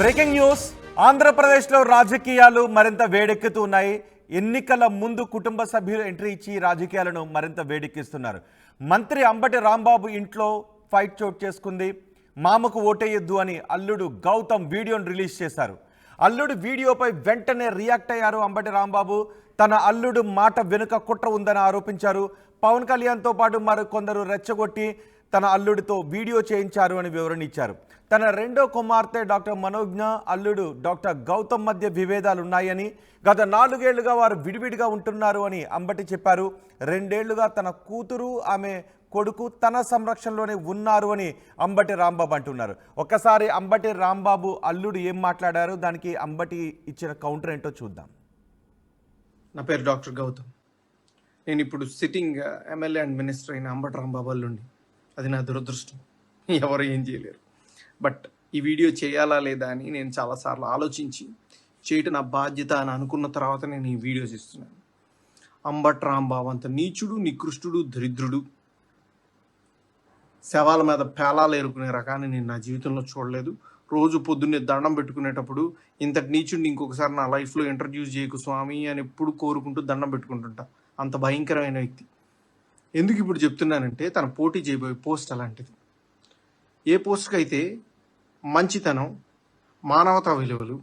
Breaking news. ఆంధ్రప్రదేశ్లో రాజకీయాలు మరింత వేడెక్కుతున్నాయి. ఎన్నికల ముందు కుటుంబ సభ్యులు ఎంట్రీ ఇచ్చి రాజకీయాలను మరింత వేడెక్కిస్తున్నారు. మంత్రి అంబటి రాంబాబు ఇంట్లో ఫైట్ చోటు చేసుకుంది. మామకు ఓటేయొద్దు అని అల్లుడు గౌతమ్ వీడియోను రిలీజ్ చేశారు. అల్లుడు వీడియోపై వెంటనే రియాక్ట్ అయ్యారు అంబటి రాంబాబు. తన అల్లుడు మాట వెనుక కుట్ర ఉందని ఆరోపించారు. పవన్ కళ్యాణ్తో పాటు మరికొందరు రెచ్చగొట్టి తన అల్లుడితో వీడియో చేయించారు అని వివరణ ఇచ్చారు. తన రెండో కుమార్తె డాక్టర్ మనోజ్ఞ, అల్లుడు డాక్టర్ గౌతమ్ మధ్య విభేదాలు ఉన్నాయని, గత 4 ఏళ్లుగా వారు విడివిడిగా ఉంటున్నారు అని అంబటి చెప్పారు. 2 ఏళ్లుగా తన కూతురు, ఆమె కొడుకు తన సంరక్షణలోనే ఉన్నారు అని అంబటి రాంబాబు అంటున్నారు. ఒక్కసారి అంబటి రాంబాబు అల్లుడు ఏం మాట్లాడారు, దానికి అంబటి ఇచ్చిన కౌంటర్ ఏంటో చూద్దాం. నా పేరు డాక్టర్ గౌతమ్. నేను ఇప్పుడు సిట్టింగ్ ఎమ్మెల్యే అండ్ మినిస్టర్ అయిన అంబటి రాంబాబు అల్లుండి. అది నా దురదృష్టం, ఎవరు ఏం చేయలేరు. బట్ ఈ వీడియో చేయాలా లేదా అని నేను చాలాసార్లు ఆలోచించి చేయటం నా బాధ్యత అని అనుకున్న తర్వాత నేను ఈ వీడియోస్ ఇస్తున్నాను. అంబటి రాంబాబు అంత నీచుడు, నికృష్టుడు, దరిద్రుడు, శవాల మీద పేలాలు ఏరుకునే రకాన్ని నేను నా జీవితంలో చూడలేదు. రోజు పొద్దున్నే దండం పెట్టుకునేటప్పుడు ఇంతటి నీచుడిని ఇంకొకసారి నా లైఫ్లో ఇంట్రడ్యూస్ చేయకు స్వామి అని ఎప్పుడు కోరుకుంటూ దండం పెట్టుకుంటుంటా. అంత భయంకరమైన వ్యక్తి. ఎందుకు ఇప్పుడు చెప్తున్నానంటే, తన పోటీ చేయబోయే పోస్ట్ అలాంటిది. ఏ పోస్ట్కి అయితే మంచితనం, మానవతా విలువలు,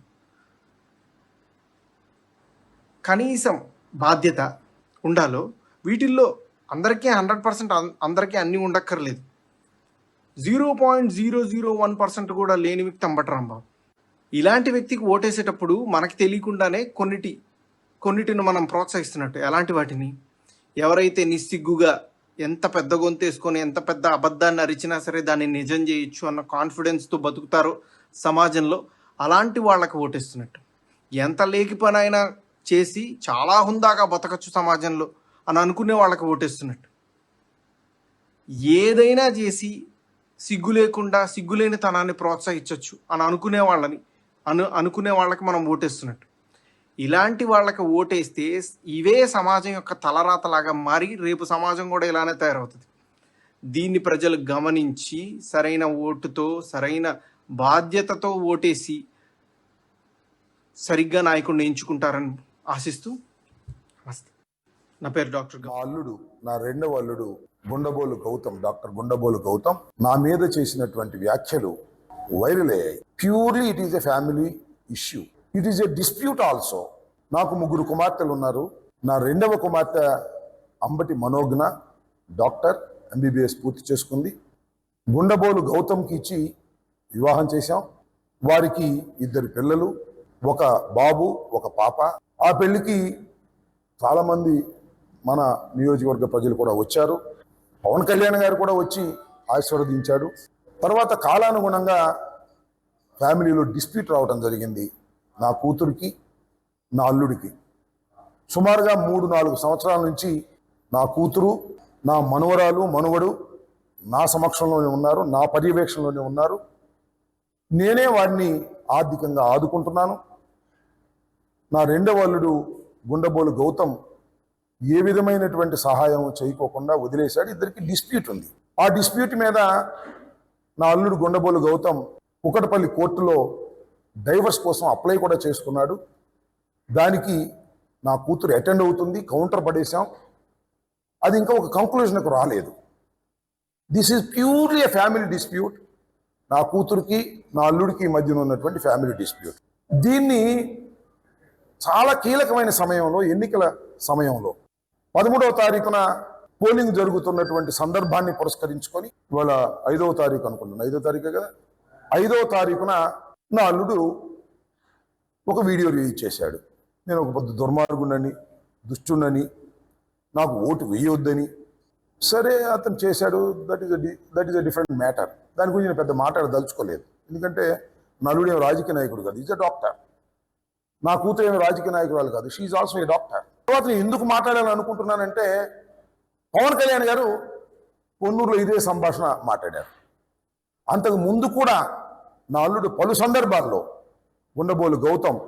కనీసం బాధ్యత ఉండాలో, వీటిల్లో అందరికీ 100% అందరికీ అన్నీ ఉండక్కర్లేదు. 0.001% కూడా లేని వ్యక్తి అంబటి రాంబాబు. ఇలాంటి వ్యక్తికి ఓటేసేటప్పుడు మనకి తెలియకుండానే కొన్నిటిని మనం ప్రోత్సహిస్తున్నట్టు. ఎలాంటి వాటిని? ఎవరైతే నిస్సిగ్గుగా ఎంత పెద్ద గొంతేసుకొని ఎంత పెద్ద అబద్ధాన్ని అరిచినా సరే దాన్ని నిజం చేయొచ్చు అన్న కాన్ఫిడెన్స్తో బతుకుతారో సమాజంలో, అలాంటి వాళ్ళకి ఓటేస్తున్నట్టు. ఎంత లేకి పని అయినా చేసి చాలా హుందాగా బతకచ్చు సమాజంలో అని అనుకునే వాళ్ళకి ఓటేస్తున్నట్టు. ఏదైనా చేసి సిగ్గు లేకుండా సిగ్గులేని తనాన్ని ప్రోత్సహించవచ్చు అని అనుకునే వాళ్ళకి మనం ఓటేస్తున్నట్టు. ఇలాంటి వాళ్ళకి ఓటేస్తే ఇవే సమాజం యొక్క తలరాతలాగా మారి రేపు సమాజం కూడా ఇలానే తయారవుతుంది. దీన్ని ప్రజలు గమనించి సరైన ఓటుతో, సరైన బాధ్యతతో ఓటేసి సరిగ్గా నాయకుడిని ఎంచుకుంటారని ఆశిస్తూ నా పేరు డాక్టర్ నా అల్లుడు, నా రెండవ అల్లుడు గుండబోలు గౌతమ్, డాక్టర్ గుండబోలు గౌతమ్ నా మీద చేసినటువంటి వ్యాఖ్యలు వైరల్ అయ్యాయి. Purely it is a family issue. It is a dispute also. నాకు 3 కుమార్తెలు ఉన్నారు. నా రెండవ కుమార్తె అంబటి మనోజ్ఞ డాక్టర్, MBBS పూర్తి చేసుకుంది. గుండబోలు గౌతమ్కి ఇచ్చి వివాహం చేశాం. వారికి 2 పిల్లలు, ఒక బాబు, ఒక పాప. ఆ పెళ్లికి చాలామంది మన నియోజకవర్గ ప్రజలు కూడా వచ్చారు. పవన్ కళ్యాణ్ గారు కూడా వచ్చి ఆశీర్వదించాడు. తర్వాత కాలానుగుణంగా ఫ్యామిలీలో డిస్ప్యూట్ రావడం జరిగింది. నా కూతురికి, నా అల్లుడికి సుమారుగా 3-4 సంవత్సరాల నుంచి నా కూతురు, నా మనవరాలు, మనవడు నా సమక్షంలోనే ఉన్నారు, నా పర్యవేక్షణలోనే ఉన్నారు. నేనే వాడిని ఆర్థికంగా ఆదుకుంటున్నాను. నా రెండవ అల్లుడు గుండబోలు గౌతమ్ ఏ విధమైనటువంటి సహాయం చేయకోకుండా వదిలేశాడు. ఇద్దరికి డిస్ప్యూట్ ఉంది. ఆ డిస్ప్యూట్ మీద నా అల్లుడు గుండబోలు గౌతమ్ కుకటపల్లి కోర్టులో డైవర్స్ కోసం అప్లై కూడా చేసుకున్నాడు. దానికి నా కూతురు అటెండ్ అవుతుంది. కౌంటర్ పడేశాం. అది ఇంకా ఒక కంక్లూజన్కు రాలేదు. This is purely a family dispute. నా కూతురికి, నా అల్లుడికి మధ్యన ఉన్నటువంటి ఫ్యామిలీ డిస్ప్యూట్. దీన్ని చాలా కీలకమైన సమయంలో, ఎన్నికల సమయంలో 13వ తారీఖున పోలింగ్ జరుగుతున్నటువంటి సందర్భాన్ని పురస్కరించుకొని, ఇవాళ 5వ తారీఖు అనుకుంటున్నాను, 5వ తారీఖే కదా, 5వ తారీఖున నా అల్లుడు ఒక వీడియో రిలీజ్ చేశాడు. నేను ఒక పెద్ద దుర్మార్గుడని, దుష్టుడని, నాకు ఓటు వేయొద్దని. సరే, అతను చేశాడు. That is a different matter. దాని గురించి నేను పెద్ద మాట్లాడదలుచుకోలేదు. ఎందుకంటే నా అల్లుడు ఏమి రాజకీయ నాయకుడు కాదు, ఈజ్ ఎ డాక్టర్. నా కూతురు ఏమి రాజకీయ నాయకురాలు కాదు, షీఈ్ ఆల్సో ఏ డాక్టర్. తర్వాత నేను ఎందుకు మాట్లాడాలని అనుకుంటున్నానంటే, పవన్ కళ్యాణ్ గారు పొన్నూరులో ఇదే సంభాషణ మాట్లాడారు. అంతకు ముందు కూడా నా అల్లుడు పలు సందర్భాల్లో గుండబోలు గౌతమ్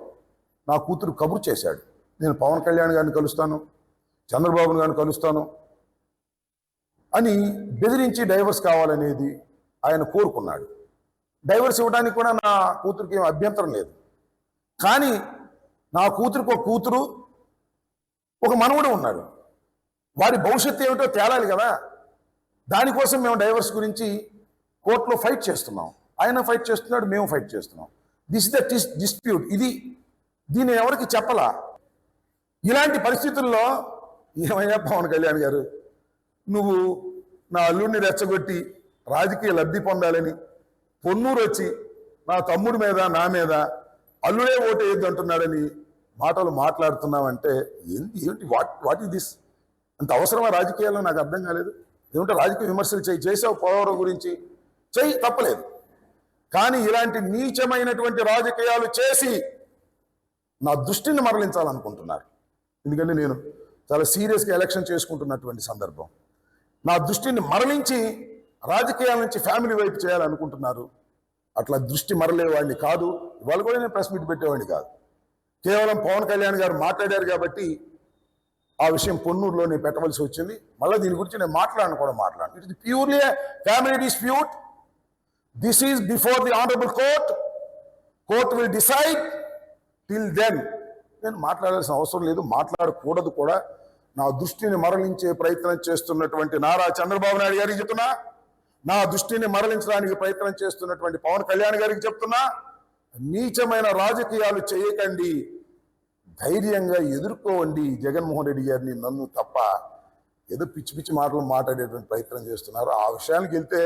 నా కూతురు కబురు చేశాడు. నేను పవన్ కళ్యాణ్ గారిని కలుస్తాను, చంద్రబాబు గారిని కలుస్తాను అని బెదిరించి డైవర్స్ కావాలనేది ఆయన కోరుకున్నాడు. డైవర్స్ ఇవ్వడానికి కూడా నా కూతురికి ఏం అభ్యంతరం లేదు. కానీ నా కూతురికి ఒక కూతురు, ఒక మనవడు ఉన్నాడు. వారి భవిష్యత్తు ఏమిటో తేలాలి కదా. దానికోసం మేము డైవర్స్ గురించి కోర్టులో ఫైట్ చేస్తున్నాం. ఆయన ఫైట్ చేస్తున్నాడు, మేము ఫైట్ చేస్తున్నాం. This is the dispute. దీన్ని ఎవరికి చెప్పలా. ఇలాంటి పరిస్థితుల్లో ఏమయ్యా పవన్ కళ్యాణ్ గారు, నువ్వు నా అల్లుడిని రెచ్చగొట్టి రాజకీయ లబ్ధి పొందాలని పొన్నూరు వచ్చి నా తమ్ముడి మీద నా మీద అల్లుడే ఓటు వేయద్దు అంటున్నాడని మాటలు మాట్లాడుతున్నావంటే ఏంటి వాట్ ఈస్ దిస్? అంత అవసరమా రాజకీయాల్లో? నాకు అర్థం కాలేదు. ఏమంటే రాజకీయ విమర్శలు చేసావు పోలవరం గురించి, చెయ్యి, తప్పలేదు. కానీ ఇలాంటి నీచమైనటువంటి రాజకీయాలు చేసి నా దృష్టిని మరలించాలనుకుంటున్నారు. ఎందుకంటే నేను చాలా సీరియస్గా ఎలక్షన్ చేసుకుంటున్నటువంటి సందర్భం. నా దృష్టిని మరలించి రాజకీయాల నుంచి ఫ్యామిలీ వైపు చేయాలనుకుంటున్నారు. అట్లా దృష్టి మరలేవాడిని కాదు. ఇవాళ కూడా నేను ప్రెస్ మీట్ పెట్టేవాడిని కాదు. కేవలం పవన్ కళ్యాణ్ గారు మాట్లాడారు కాబట్టి ఆ విషయం పొన్నూరులో నేను పెట్టవలసి వచ్చింది. మళ్ళీ దీని గురించి నేను మాట్లాడను. It is purely family dispute. This is before the honourable court will decide. Till then నేను మాట్లాడాల్సిన అవసరం లేదు, మాట్లాడకూడదు కూడా. నా దృష్టిని మరలించే ప్రయత్నం చేస్తున్నటువంటి నారా చంద్రబాబు నాయుడు గారికి చెప్తున్నా, నా దృష్టిని మరలించడానికి ప్రయత్నం చేస్తున్నటువంటి పవన్ కళ్యాణ్ గారికి చెప్తున్నా, నీచమైన రాజకీయాలు చేయకండి, ధైర్యంగా ఎదుర్కోండి జగన్మోహన్ రెడ్డి గారిని, నన్ను తప్ప. ఏదో పిచ్చి పిచ్చి మాటలు మాట్లాడేటువంటి ప్రయత్నం చేస్తున్నారు. ఆ విషయానికి వెళ్తే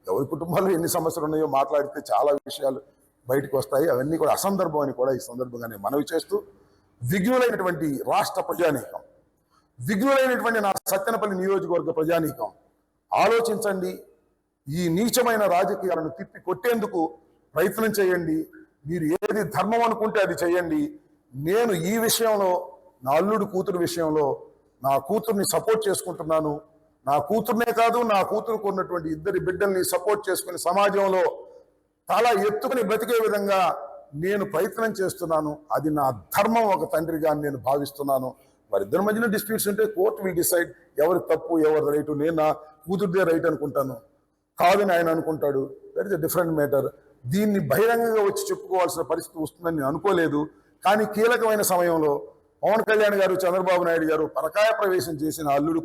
ఎవరి కుటుంబాల్లో ఎన్ని సమస్యలు ఉన్నాయో మాట్లాడితే చాలా విషయాలు బయటకు వస్తాయి. అవన్నీ కూడా అసందర్భం అని కూడా ఈ సందర్భంగా నేను మనవి చేస్తూ, విఘ్నులైనటువంటి రాష్ట్ర ప్రజానీకం, విఘ్నులైనటువంటి నా సత్తెనపల్లి నియోజకవర్గ ప్రజానీకం, ఆలోచించండి. ఈ నీచమైన రాజకీయాలను తిప్పి కొట్టేందుకు ప్రయత్నం చేయండి. మీరు ఏది ధర్మం అనుకుంటే అది చేయండి. నేను ఈ విషయంలో, నా అల్లుడు కూతురు విషయంలో నా కూతుర్ని సపోర్ట్ చేసుకుంటున్నాను. నా కూతుర్నే కాదు, నా కూతురుకు ఉన్నటువంటి ఇద్దరి బిడ్డల్ని సపోర్ట్ చేసుకుని సమాజంలో చాలా ఎత్తుకుని బ్రతికే విధంగా నేను ప్రయత్నం చేస్తున్నాను. అది నా ధర్మం ఒక తండ్రిగా నేను భావిస్తున్నాను. వారిద్దరి మధ్యన డిస్ప్యూట్స్ ఉంటే కోర్టు విల్ డిసైడ్ ఎవరి తప్పు ఎవరి రైటు. నేను నా కూతురుదే రైట్ అనుకుంటాను, కాదని ఆయన అనుకుంటాడు. That is a different matter. దీన్ని బహిరంగంగా వచ్చి చెప్పుకోవాల్సిన పరిస్థితి వస్తుందని నేను అనుకోలేదు. కానీ కీలకమైన సమయంలో పవన్ కళ్యాణ్ గారు, చంద్రబాబు నాయుడు గారు పరకాయ ప్రవేశం చేసి, నా అల్లుడు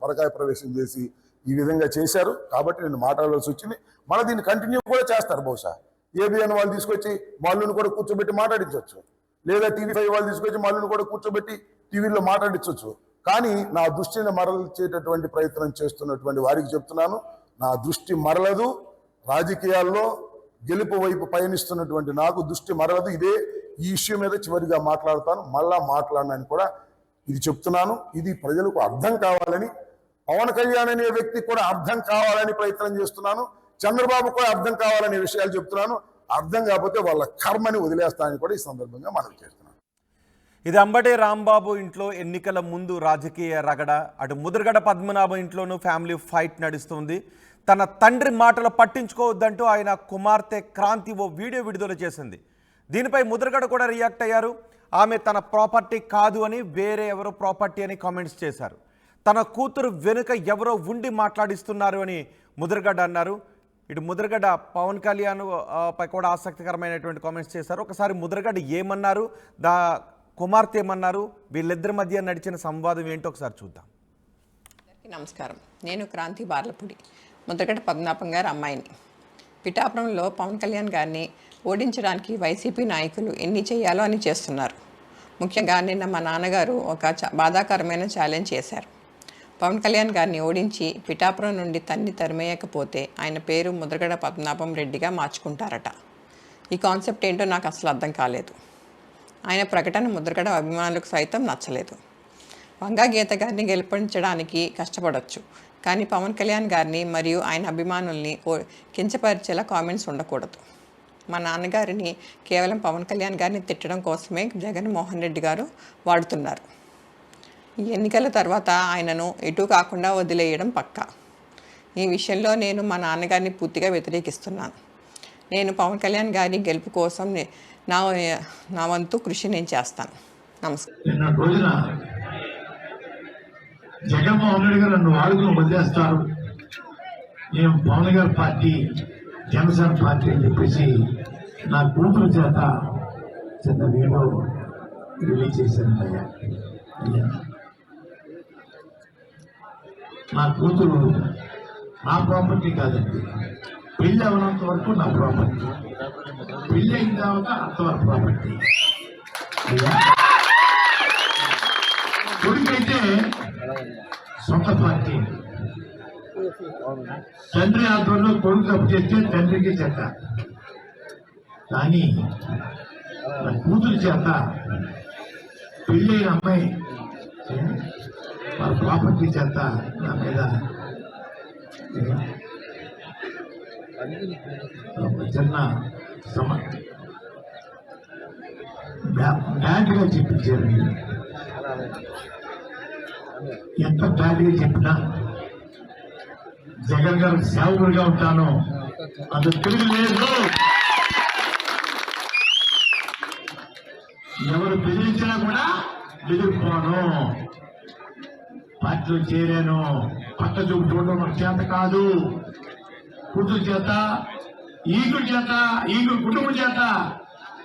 పరకాయ ప్రవేశం చేసి ఈ విధంగా చేశారు. కాబట్టి నేను మాట్లాడాల్సి వచ్చింది. మళ్ళీ దీన్ని కంటిన్యూ కూడా చేస్తారు. బహుశా ఏబిఎన్ వాళ్ళు తీసుకొచ్చి మల్లుని కూడా కూర్చోబెట్టి మాట్లాడించవచ్చు, లేదా టీవీ5 వాళ్ళు తీసుకొచ్చి మల్లుని కూడా కూర్చోబెట్టి టీవీలో మాట్లాడించవచ్చు. కానీ నా దృష్టిని మరల్చేటటువంటి ప్రయత్నం చేస్తున్నటువంటి వారికి చెప్తున్నాను, నా దృష్టి మరలదు. రాజకీయాల్లో గెలుపు వైపు పయనిస్తున్నటువంటి నాకు దృష్టి మరలదు. ఈ ఇష్యూ మీద చివరిగా మాట్లాడతాను, మళ్ళా మాట్లాడనని కూడా ఇది చెప్తున్నాను. ఇది ప్రజలకు అర్థం కావాలని, పవన్ కళ్యాణ్ అనే వ్యక్తి కూడా అర్థం కావాలని ప్రయత్నం చేస్తున్నాను. చంద్రబాబు కూడా అర్థం కావాలనే విషయాలు చెప్తున్నాను. అర్థం కాకపోతే వాళ్ళ కర్మని వదిలేస్తానని కూడా ఈ సందర్భంగా మనవి చేస్తున్నాను. ఇది అంబటి రాంబాబు ఇంట్లో ఎన్నికల ముందు రాజకీయ రగడ. అటు ముద్రగడ పద్మనాభం ఇంట్లోనూ ఫ్యామిలీ ఫైట్ నడుస్తుంది. తన తండ్రి మాటలు పట్టించుకోవద్దంటూ ఆయన కుమార్తె క్రాంతి ఓ వీడియో విడుదల చేసింది. దీనిపై ముద్రగడ కూడా రియాక్ట్ అయ్యారు. ఆమె తన ప్రాపర్టీ కాదు అని, వేరే ఎవరో ప్రాపర్టీ అని కామెంట్స్ చేశారు. తన కూతురు వెనుక ఎవరో ఉండి మాట్లాడిస్తున్నారు అని ముద్రగడ అన్నారు. ఇటు ముద్రగడ పవన్ కళ్యాణ్ పై కూడా ఆసక్తికరమైనటువంటి కామెంట్స్ చేశారు. ఒకసారి ముద్రగడ ఏమన్నారు, కుమార్తె ఏమన్నారు, వీళ్ళిద్దరి మధ్య నడిచిన సంవాదం ఏంటో ఒకసారి చూద్దాం. నమస్కారం, నేను క్రాంతి బార్లపూడి, ముద్రగడ పద్మనాభం గారి అమ్మాయిని. పిఠాపురంలో పవన్ కళ్యాణ్ గారిని ఓడించడానికి వైసీపీ నాయకులు ఎన్ని చేయాలో అని చేస్తున్నారు. ముఖ్యంగా నిన్న మా నాన్నగారు ఒక బాధాకరమైన ఛాలెంజ్ చేశారు. పవన్ కళ్యాణ్ గారిని ఓడించి పిఠాపురం నుండి తరిమేయకపోతే ఆయన పేరు ముద్రగడ పద్మనాభం రెడ్డిగా మార్చుకుంటారట. ఈ కాన్సెప్ట్ ఏంటో నాకు అసలు అర్థం కాలేదు. ఆయన ప్రకటన ముద్రగడ అభిమానులకు సైతం నచ్చలేదు. వంగా గీత గారిని గెలిపించడానికి కష్టపడవచ్చు, కానీ పవన్ కళ్యాణ్ గారిని మరియు ఆయన అభిమానుల్ని కించపరిచేలా కామెంట్స్ ఉండకూడదు. మా నాన్నగారిని కేవలం పవన్ కళ్యాణ్ గారిని తిట్టడం కోసమే జగన్మోహన్ రెడ్డి గారు వాడుతున్నారు. ఈ ఎన్నికల తర్వాత ఆయనను ఎటు కాకుండా వదిలేయడం పక్కా. ఈ విషయంలో నేను మా నాన్నగారిని పూర్తిగా వ్యతిరేకిస్తున్నాను. నేను పవన్ కళ్యాణ్ గారి గెలుపు కోసం నా వంతు కృషి నేను చేస్తాను. నమస్కారం. రోజున జగన్మోహన్ రెడ్డి గారు నన్ను వాడుకుని వదిలేస్తారు, నేను పవన్ గారి పార్టీ జనసేన పార్టీ అని చెప్పేసి నా కూతురు చేత చిన్న వీడియో రిలీజ్ చేశాను అయ్యా. నా కూతురు నా ప్రాపర్టీ కాదండి, పెళ్ళి అవనంత వరకు నా ప్రాపర్టీ, పెళ్ళి అయిన తర్వాత అంతవరకు ప్రాపర్టీ. కొడుకైతే సొంత పార్టీ, తండ్రి ఆధ్వర్యంలో కొడుకు తప్పు చేస్తే తండ్రికి చెత్త. కానీ నా కూతురు చేత పెళ్ళైన అమ్మాయి వాళ్ళ ప్రాపర్టీ చేత నా మీద చిన్న బ్యాడ్గా చెప్పించారు. ఎంత బ్యాడ్గా చెప్పినా జగన్ గారికి సేవకుడిగా ఉంటాను, అది తిరిగి లేదు. ఎవరు బెదిరించినా కూడా బెదిరిపోను. పార్టీలో చేరాను, పక్క చూపు చూడడం మన చేత కాదు. కూతురు చేత, ఈగుడి చేత, ఈగుడు కుటుంబం చేత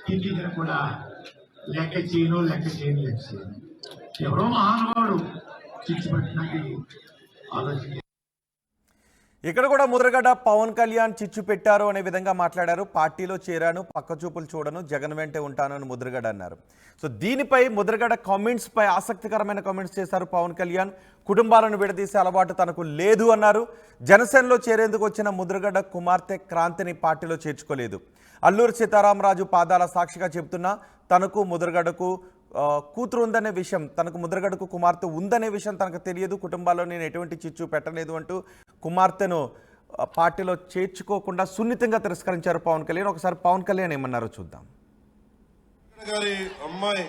తిట్టించిన కూడా లెక్క చేయను. ఎవరో మహానుభావుడు చిచ్చు పెట్టినట్టు ఆలోచించి ఇక్కడ కూడా ముద్రగడ పవన్ కళ్యాణ్ చిచ్చు పెట్టారు అనే విధంగా మాట్లాడారు. పార్టీలో చేరాను, పక్క చూపులు చూడను, జగన్ వెంటే ఉంటాను అని ముద్రగడ అన్నారు. సో దీనిపై ముద్రగడ కామెంట్స్ పై ఆసక్తికరమైన కామెంట్స్ చేశారు పవన్ కళ్యాణ్. కుటుంబాలను విడదీసే అలవాటు తనకు లేదు అన్నారు. జనసేనలో చేరేందుకు వచ్చిన ముద్రగడ కుమార్తె క్రాంతిని పార్టీలో చేర్చుకోలేదు. అల్లూరి సీతారామరాజు పాదాల సాక్షిగా చెబుతున్నా తనకు ముద్రగడకు కూతురు ఉందనే విషయం, తనకు ముద్రగడకు కుమార్తె ఉందనే విషయం తనకు తెలియదు. కుటుంబాల్లో నేను ఎటువంటి చిచ్చు పెట్టలేదు అంటూ కుమార్తెను పార్టీలో చేర్చుకోకుండా సున్నితంగా తిరస్కరించారు పవన్ కళ్యాణ్. ఒకసారి పవన్ కళ్యాణ్ ఏమన్నారో చూద్దాం. గారి అమ్మాయి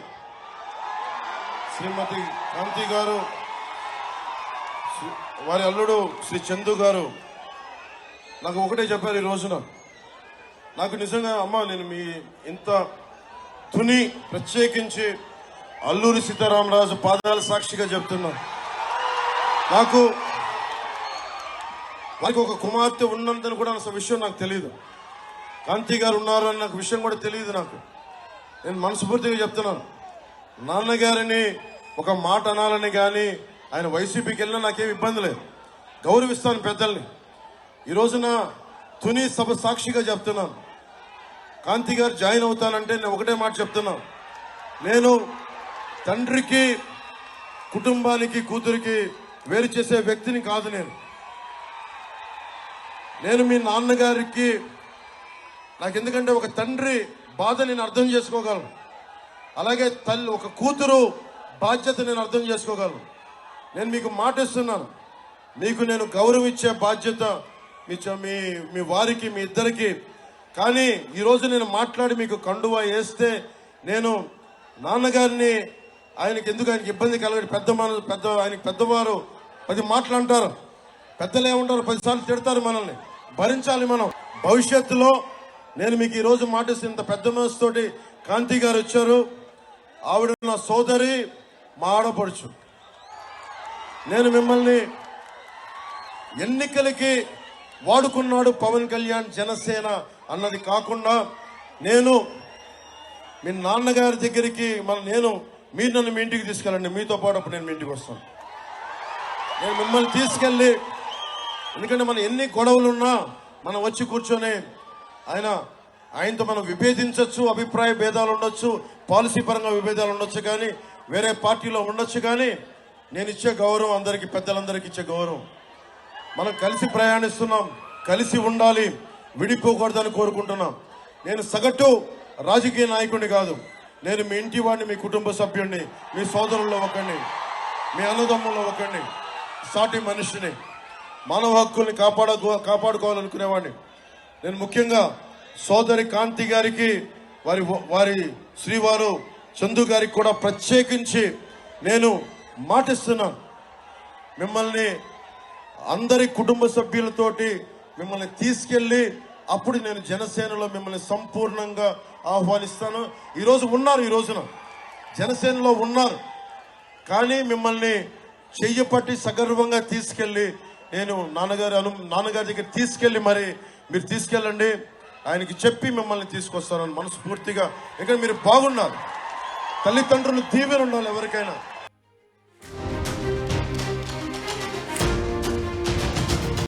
శ్రీమతి క్రాంతి గారు, వారి అల్లుడు శ్రీ చందు గారు నాకు ఒకటే చెప్పారు ఈ రోజున. నాకు నిజంగా అమ్మ, నేను మీ ఇంత తుని ప్రత్యేకించి అల్లూరి సీతారామరాజు పాదాల సాక్షిగా చెప్తున్నా, నాకు వారికి ఒక కుమార్తె ఉన్నందని కూడా అసలు విషయం నాకు తెలియదు. కాంతి గారు ఉన్నారు అన్న విషయం కూడా తెలియదు నాకు. నేను మనస్ఫూర్తిగా చెప్తున్నాను, నాన్నగారిని ఒక మాట అనాలని కానీ ఆయన వైసీపీకి వెళ్ళినా నాకేం ఇబ్బంది లేదు, గౌరవిస్తాను పెద్దల్ని. ఈ రోజున తుని సభ సాక్షిగా చెప్తున్నాను, కాంతి గారు జాయిన్ అవుతానంటే నేను ఒకటే మాట చెప్తున్నాను, నేను తండ్రికి కుటుంబానికి కూతురికి వేరు చేసే వ్యక్తిని కాదు. నేను మీ నాన్నగారికి నాకు ఎందుకంటే ఒక తండ్రి బాధ నేను అర్థం చేసుకోగలను, అలాగే తల్లి ఒక కూతురు బాధ్యత నేను అర్థం చేసుకోగలను. నేను మీకు మాట ఇస్తున్నాను, మీకు నేను గౌరవం ఇచ్చే బాధ్యత మీ వారికి, మీ ఇద్దరికి. కానీ ఈరోజు నేను మాట్లాడి మీకు కండువా వేస్తే నేను నాన్నగారిని ఆయనకి ఎందుకు ఆయనకి ఇబ్బంది కలగదు. ఆయనకి పెద్దవారు 10 మాటలు అంటారు, పెద్దలు ఏమంటారు 10 సార్లు తిడతారు, మనల్ని భరించాలి మనం. భవిష్యత్తులో నేను మీకు ఈరోజు మాటిస్తే ఇంత పెద్ద మనసుతోటి కాంతి గారు వచ్చారు. ఆవిడ నా సోదరి, మా ఆడపడుచు. నేను మిమ్మల్ని ఎన్నికలకి వాడుకున్నాడు పవన్ కళ్యాణ్ జనసేన అన్నది కాకుండా, నేను మీ నాన్నగారి దగ్గరికి మీరు నన్ను మీ ఇంటికి తీసుకెళ్ళండి, మీతో పాటు అప్పుడు నేను మీ ఇంటికి వస్తాను. నేను మిమ్మల్ని తీసుకెళ్ళి, ఎందుకంటే మన ఎన్ని గొడవలున్నా మనం వచ్చి కూర్చొని ఆయనతో మనం విభేదించవచ్చు, అభిప్రాయ భేదాలు ఉండొచ్చు, పాలసీ పరంగా విభేదాలు ఉండొచ్చు, కానీ వేరే పార్టీలో ఉండొచ్చు. కానీ నేను ఇచ్చే గౌరవం అందరికీ, పెద్దలందరికీ ఇచ్చే గౌరవం. మనం కలిసి ప్రయాణిస్తున్నాం, కలిసి ఉండాలి, విడిపోకూడదని కోరుకుంటున్నాం. నేను సగటు రాజకీయ నాయకుడిని కాదు, నేను మీ ఇంటి వాడిని, మీ కుటుంబ సభ్యుడిని, మీ సోదరుల్లో ఒకరిని, మీ అన్నదమ్ముల్లో ఒకరిని, సాటి మనిషిని, మానవ హక్కుల్ని కాపాడుకోవాలనుకునేవాడిని. నేను ముఖ్యంగా సోదరి కాంతి గారికి, వారి శ్రీవారు చందు గారికి కూడా ప్రత్యేకించి నేను మాటిస్తున్నాను, మిమ్మల్ని అందరి కుటుంబ సభ్యులతోటి మిమ్మల్ని తీసుకెళ్ళి అప్పుడు నేను జనసేనలో మిమ్మల్ని సంపూర్ణంగా ఆహ్వానిస్తాను. ఈ రోజున జనసేనలో ఉన్నారు, కానీ మిమ్మల్ని చెయ్యి పట్టి సగర్వంగా తీసుకెళ్ళి నేను నాన్నగారి దగ్గర తీసుకెళ్ళి మరి మీరు తీసుకెళ్ళండి, ఆయనకి చెప్పి మిమ్మల్ని తీసుకొస్తానని మనస్ఫూర్తిగా. ఇక్కడ మీరు బాగున్నారు, తల్లిదండ్రులు దీవెన ఉండాలి ఎవరికైనా.